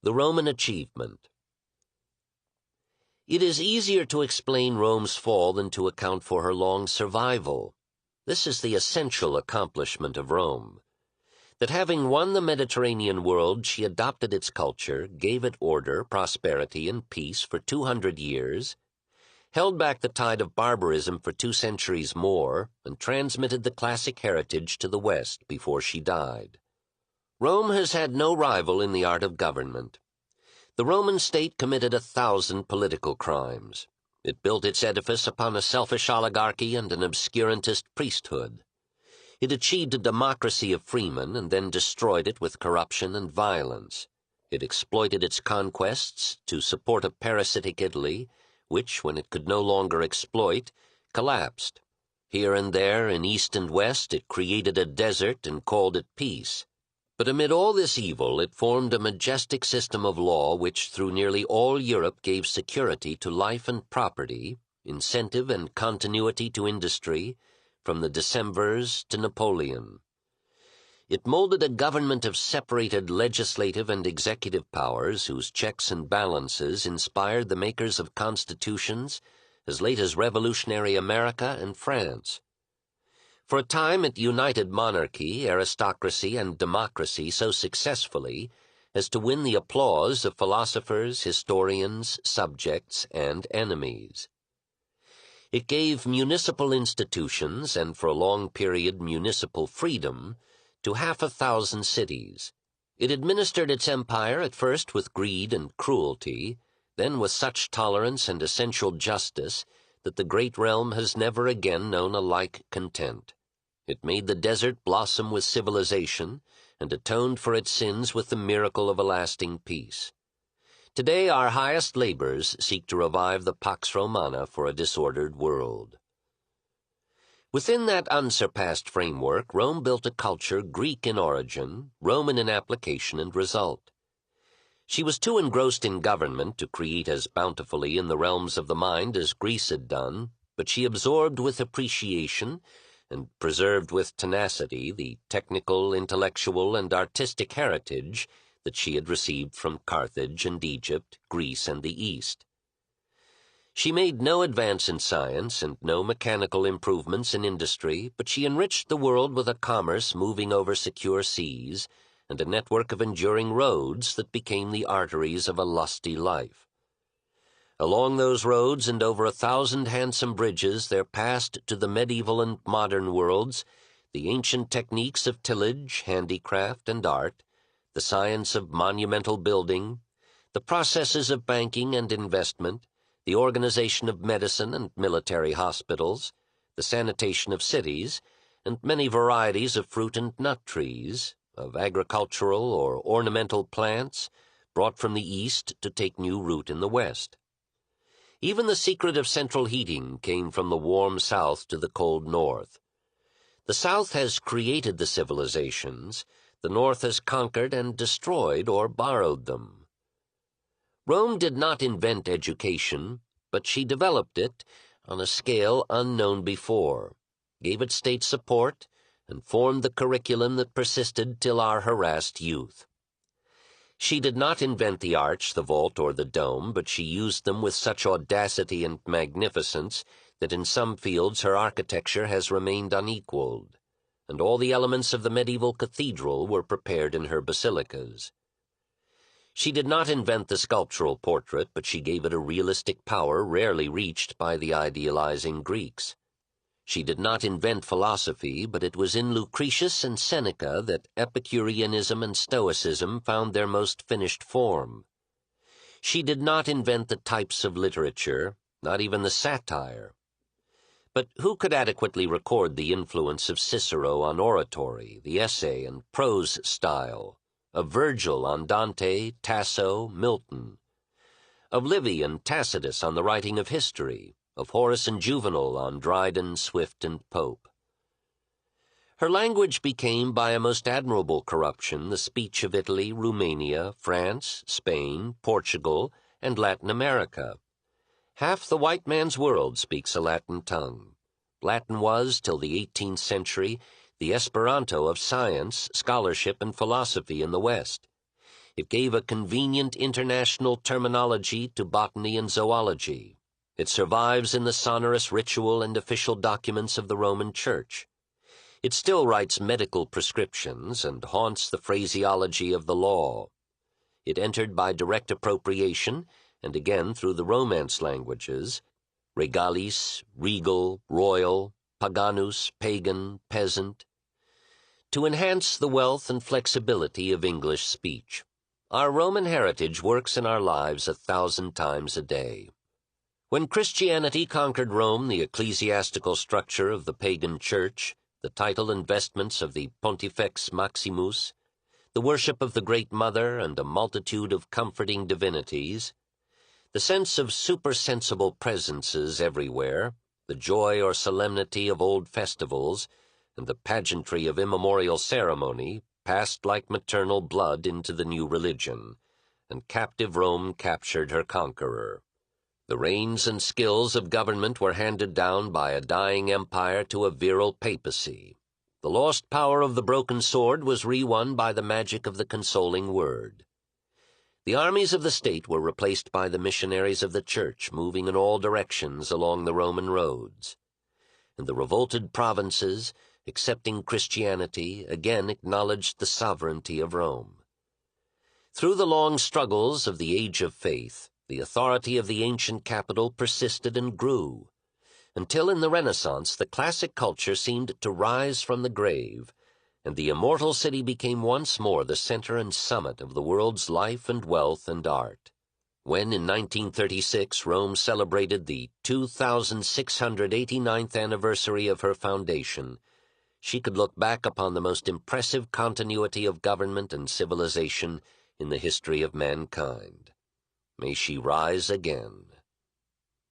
The Roman Achievement. It is easier to explain Rome's fall than to account for her long survival. This is the essential accomplishment of Rome. That having won the Mediterranean world, she adopted its culture, gave it order, prosperity, and peace for 200 years, held back the tide of barbarism for 2 centuries more, and transmitted the classic heritage to the West before she died. Rome has had no rival in the art of government. The Roman state committed 1,000 political crimes. It built its edifice upon a selfish oligarchy and an obscurantist priesthood. It achieved a democracy of freemen and then destroyed it with corruption and violence. It exploited its conquests to support a parasitic Italy, which, when it could no longer exploit, collapsed. Here and there, in east and west, it created a desert and called it peace. But amid all this evil, it formed a majestic system of law which through nearly all Europe gave security to life and property, incentive and continuity to industry, from the Decemvirs to Napoleon. It molded a government of separated legislative and executive powers whose checks and balances inspired the makers of constitutions as late as revolutionary America and France. For a time it united monarchy, aristocracy, and democracy so successfully as to win the applause of philosophers, historians, subjects, and enemies. It gave municipal institutions, and for a long period municipal freedom, to 500,000 cities. It administered its empire at first with greed and cruelty, then with such tolerance and essential justice that the great realm has never again known a like content. It made the desert blossom with civilization, and atoned for its sins with the miracle of a lasting peace. Today our highest labors seek to revive the Pax Romana for a disordered world. Within that unsurpassed framework, Rome built a culture Greek in origin, Roman in application and result. She was too engrossed in government to create as bountifully in the realms of the mind as Greece had done, but she absorbed with appreciation and preserved with tenacity the technical, intellectual, and artistic heritage that she had received from Carthage and Egypt, Greece, and the East. She made no advance in science and no mechanical improvements in industry, but she enriched the world with a commerce moving over secure seas and a network of enduring roads that became the arteries of a lusty life. Along those roads and over 1,000 handsome bridges there passed to the medieval and modern worlds the ancient techniques of tillage, handicraft, and art, the science of monumental building, the processes of banking and investment, the organization of medicine and military hospitals, the sanitation of cities, and many varieties of fruit and nut trees, of agricultural or ornamental plants, brought from the East to take new root in the West. Even the secret of central heating came from the warm South to the cold North. The South has created the civilizations, the North has conquered and destroyed or borrowed them. Rome did not invent education, but she developed it on a scale unknown before, gave it state support, and formed the curriculum that persisted till our harassed youth. She did not invent the arch, the vault, or the dome, but she used them with such audacity and magnificence that in some fields her architecture has remained unequaled, and all the elements of the medieval cathedral were prepared in her basilicas. She did not invent the sculptural portrait, but she gave it a realistic power rarely reached by the idealizing Greeks. She did not invent philosophy, but it was in Lucretius and Seneca that Epicureanism and Stoicism found their most finished form. She did not invent the types of literature, not even the satire. But who could adequately record the influence of Cicero on oratory, the essay, and prose style, of Virgil on Dante, Tasso, Milton, of Livy and Tacitus on the writing of history, of Horace and Juvenal on Dryden, Swift, and Pope? Her language became, by a most admirable corruption, the speech of Italy, Romania, France, Spain, Portugal, and Latin America. Half the white man's world speaks a Latin tongue. Latin was, till the 18th century, the Esperanto of science, scholarship, and philosophy in the West. It gave a convenient international terminology to botany and zoology. It survives in the sonorous ritual and official documents of the Roman Church. It still writes medical prescriptions and haunts the phraseology of the law. It entered by direct appropriation, and again through the Romance languages, regalis, regal, royal, paganus, pagan, peasant, to enhance the wealth and flexibility of English speech. Our Roman heritage works in our lives 1,000 times a day. When Christianity conquered Rome, the ecclesiastical structure of the pagan church, the title and vestments of the Pontifex Maximus, the worship of the Great Mother, and a multitude of comforting divinities, the sense of supersensible presences everywhere, the joy or solemnity of old festivals, and the pageantry of immemorial ceremony passed like maternal blood into the new religion, and captive Rome captured her conqueror. The reins and skills of government were handed down by a dying empire to a virile papacy. The lost power of the broken sword was re-won by the magic of the consoling word. The armies of the state were replaced by the missionaries of the church, moving in all directions along the Roman roads. And the revolted provinces, accepting Christianity, again acknowledged the sovereignty of Rome. Through the long struggles of the Age of Faith, the authority of the ancient capital persisted and grew, until in the Renaissance the classic culture seemed to rise from the grave, and the immortal city became once more the center and summit of the world's life and wealth and art. When in 1936 Rome celebrated the 2,689th anniversary of her foundation, she could look back upon the most impressive continuity of government and civilization in the history of mankind. May she rise again.